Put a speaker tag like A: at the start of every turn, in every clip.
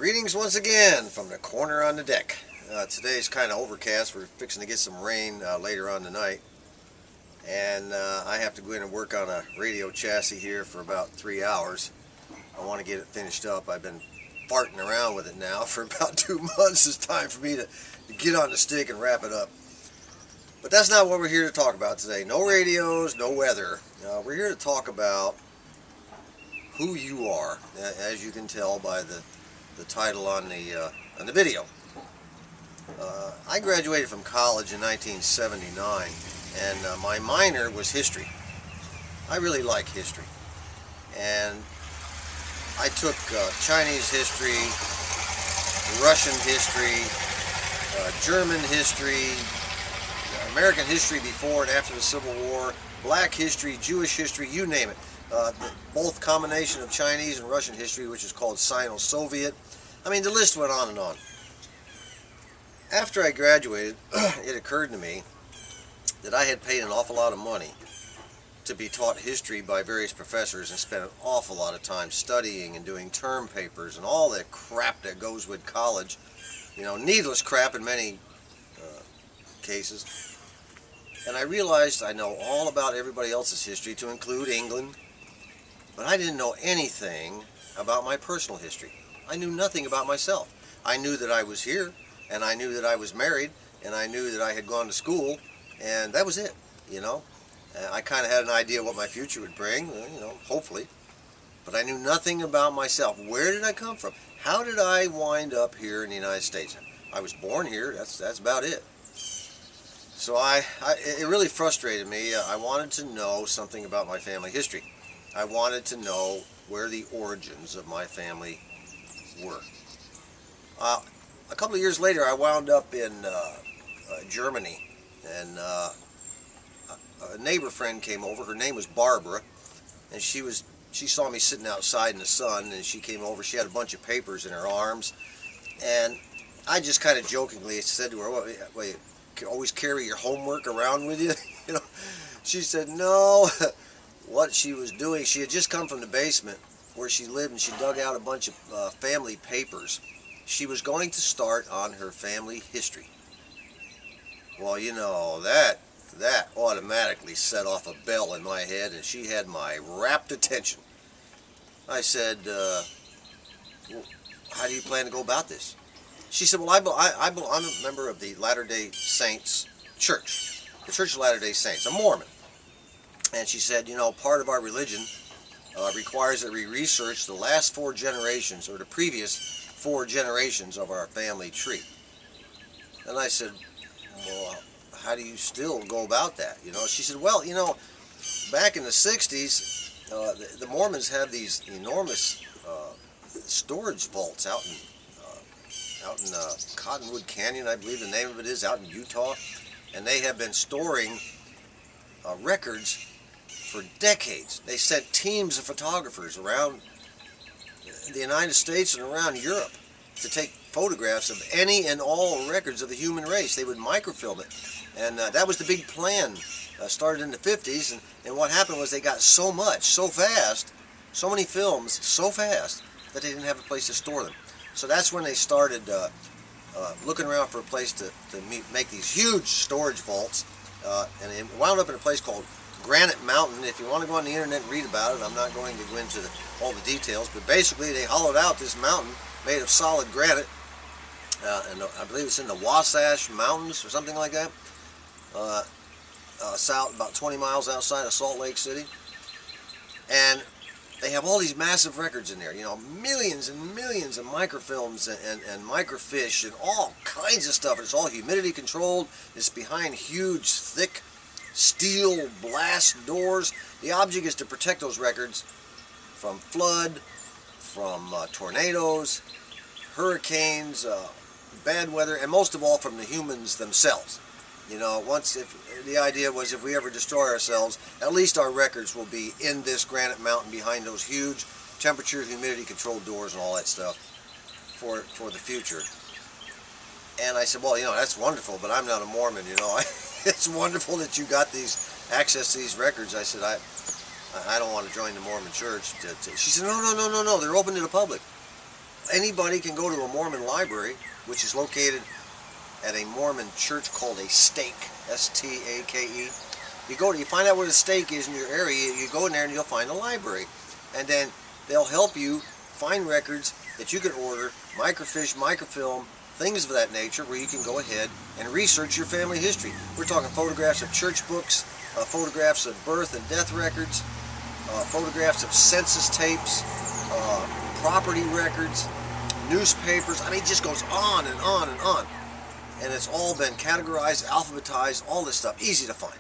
A: Greetings once again from the corner on the deck. Today's kind of overcast. We're fixing to get some rain later on tonight. And I have to go in and work on a radio chassis here for about 3 hours. I want to get it finished up. I've been farting around with it now for about 2 months. It's time for me to get on the stick and wrap it up. But that's not what we're here to talk about today. No radios, no weather. We're here to talk about who you are, as you can tell by the title on the video. I graduated from college in 1979, and my minor was history. I really like history, and I took Chinese history, Russian history, German history, American history before and after the Civil War, black history, Jewish history, you name it. Both combination of Chinese and Russian history, which is called Sino-Soviet. I mean, the list went on and on. After I graduated, it occurred to me that I had paid an awful lot of money to be taught history by various professors and spent an awful lot of time studying and doing term papers and all the crap that goes with college. You know, needless crap in many cases. And I realized I know all about everybody else's history, to include England, but I didn't know anything about my personal history. I knew nothing about myself. I knew that I was here, and I knew that I was married, and I knew that I had gone to school, and that was it, you know. I kind of had an idea what my future would bring, you know, hopefully, but I knew nothing about myself. Where did I come from? How did I wind up here in the United States? I was born here, that's about it. So it really frustrated me. I wanted to know something about my family history. I wanted to know where the origins of my family were. A couple of years later, I wound up in Germany, and a neighbor friend came over. Her name was Barbara, and she saw me sitting outside in the sun, and she came over. She had a bunch of papers in her arms, and I just kind of jokingly said to her, "Well, you always carry your homework around with you?" You know, she said no. What she was doing, she had just come from the basement where she lived, and she dug out a bunch of family papers. She was going to start on her family history. Well, you know, that automatically set off a bell in my head, and she had my rapt attention. I said, how do you plan to go about this? She said, well, I'm a member of the Latter-day Saints Church, the Church of Latter-day Saints. I'm Mormon. And she said, you know, part of our religion requires that we research the last 4 generations, or the previous 4 generations of our family tree. And I said, well, how do you still go about that? You know, she said, well, you know, back in the 60s, the Mormons have these enormous storage vaults out in Cottonwood Canyon, I believe the name of it is, out in Utah, and they have been storing records for decades. They sent teams of photographers around the United States and around Europe to take photographs of any and all records of the human race. They would microfilm it, and that was the big plan. Started in the 50s, and what happened was they got so much, so fast, so many films, so fast, that they didn't have a place to store them. So that's when they started looking around for a place to make these huge storage vaults, and it wound up in a place called Granite Mountain. If you want to go on the internet and read about it, I'm not going to go into all the details, but basically they hollowed out this mountain made of solid granite, and I believe it's in the Wasatch Mountains or something like that, south, about 20 miles outside of Salt Lake City. And they have all these massive records in there, you know, millions and millions of microfilms and microfiche and all kinds of stuff. It's all humidity controlled. It's behind huge, thick steel blast doors. The object is to protect those records from flood, from tornadoes, hurricanes, bad weather, and most of all from the humans themselves. You know, the idea was if we ever destroy ourselves, at least our records will be in this granite mountain behind those huge temperature, humidity controlled doors and all that stuff for the future. And I said, well, you know, that's wonderful, but I'm not a Mormon, you know. It's wonderful that you got access to these records. I said, I don't want to join the Mormon church. She said, no, they're open to the public. Anybody can go to a Mormon library, which is located at a Mormon church called a stake, S-T-A-K-E. You find out where the stake is in your area, you go in there and you'll find a library. And then they'll help you find records that you can order, microfiche, microfilm, things of that nature, where you can go ahead and research your family history. We're talking photographs of church books, photographs of birth and death records, photographs of census tapes, property records, newspapers. I mean, it just goes on and on and on. And it's all been categorized, alphabetized, all this stuff, easy to find.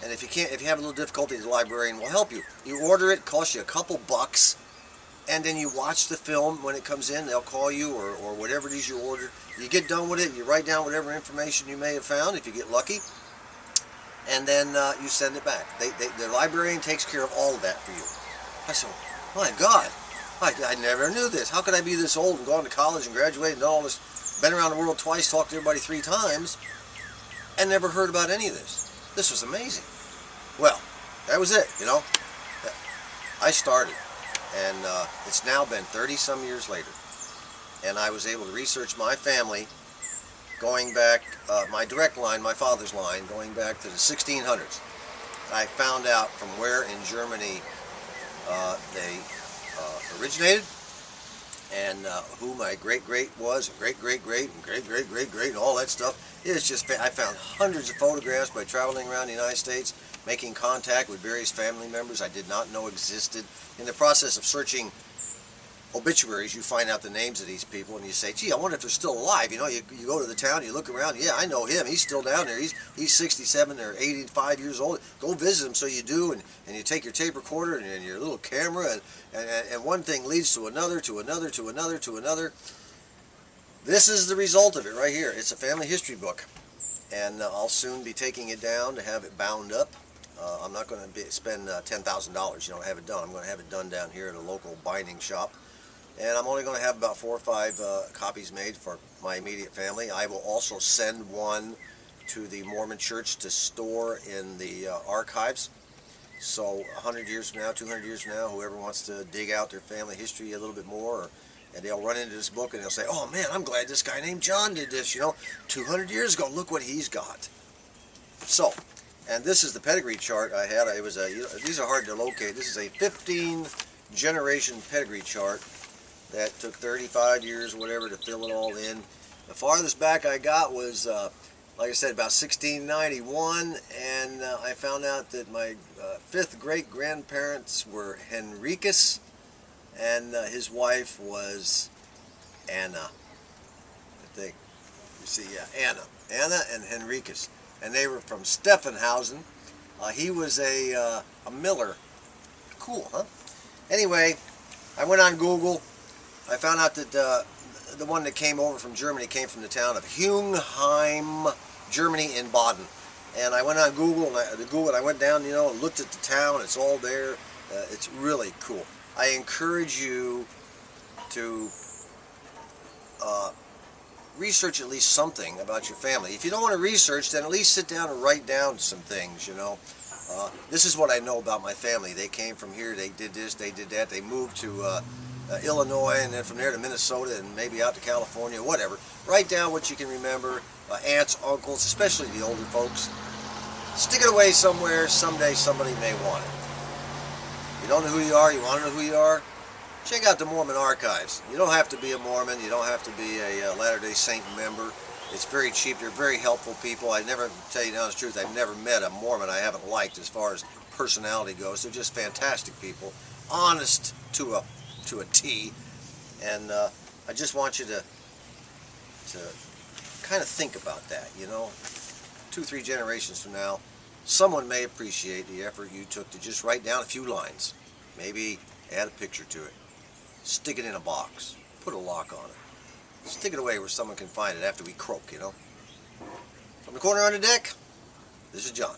A: And if you have a little difficulty, the librarian will help you. You order it, costs you a couple bucks, and then you watch the film when it comes in. They'll call you or whatever it is you ordered. You get done with it, you write down whatever information you may have found if you get lucky, and then you send it back. The librarian takes care of all of that for you. I said, my God, I never knew this. How could I be this old and gone to college and graduated and done all this, been around the world twice, talked to everybody 3 times, and never heard about any of this? This was amazing. Well, that was it, you know. I started, and it's now been 30-some years later, and I was able to research my family going back, my direct line, my father's line, going back to the 1600s. I found out from where in Germany they originated, and who my great-great was, and great-great-great, and great-great-great-great, and all that stuff. It's just, I found hundreds of photographs by traveling around the United States, making contact with various family members I did not know existed. In the process of searching obituaries, you find out the names of these people, and you say, gee, I wonder if they're still alive. You know, you go to the town, you look around, yeah, I know him, he's still down there, he's 67 or 85 years old. Go visit him. So you do, and you take your tape recorder and your little camera, and one thing leads to another, to another, to another, to another. This is the result of it right here. It's a family history book, and I'll soon be taking it down to have it bound up. I'm not going to spend $10,000, you know, to have it done. I'm going to have it done down here at a local binding shop. And I'm only going to have about 4 or 5 copies made for my immediate family. I will also send one to the Mormon Church to store in the archives. So 100 years from now, 200 years from now, whoever wants to dig out their family history a little bit more, and they'll run into this book and they'll say, oh man, I'm glad this guy named John did this, you know, 200 years ago, look what he's got. So, and this is the pedigree chart I had. It was these are hard to locate. This is a 15 generation pedigree chart that took 35 years or whatever to fill it all in. The farthest back I got was, like I said, about 1691, and I found out that my 5th great-grandparents were Henricus, and his wife was Anna, I think. You see, yeah, Anna and Henricus, and they were from Steffenhausen. He was a miller. Cool, huh? Anyway, I went on Google. I found out that the one that came over from Germany came from the town of Hungheim, Germany, in Baden. And I went on Google, and I went down, you know, and looked at the town. It's all there. It's really cool. I encourage you to research at least something about your family. If you don't want to research, then at least sit down and write down some things, you know. This is what I know about my family. They came from here, they did this, they did that, they moved to Illinois, and then from there to Minnesota, and maybe out to California, whatever. Write down what you can remember, aunts, uncles, especially the older folks. Stick it away somewhere. Someday somebody may want it. You don't know who you are, you want to know who you are? Check out the Mormon archives. You don't have to be a Mormon, you don't have to be a Latter-day Saint member. It's very cheap, they're very helpful people. I never, tell you the honest truth, I've never met a Mormon I haven't liked as far as personality goes. They're just fantastic people, honest to a T, and I just want you to kind of think about that, you know. 2 or 3 generations from now, someone may appreciate the effort you took to just write down a few lines, maybe add a picture to it, stick it in a box, put a lock on it, stick it away where someone can find it after we croak, you know. From the corner on the deck, this is John.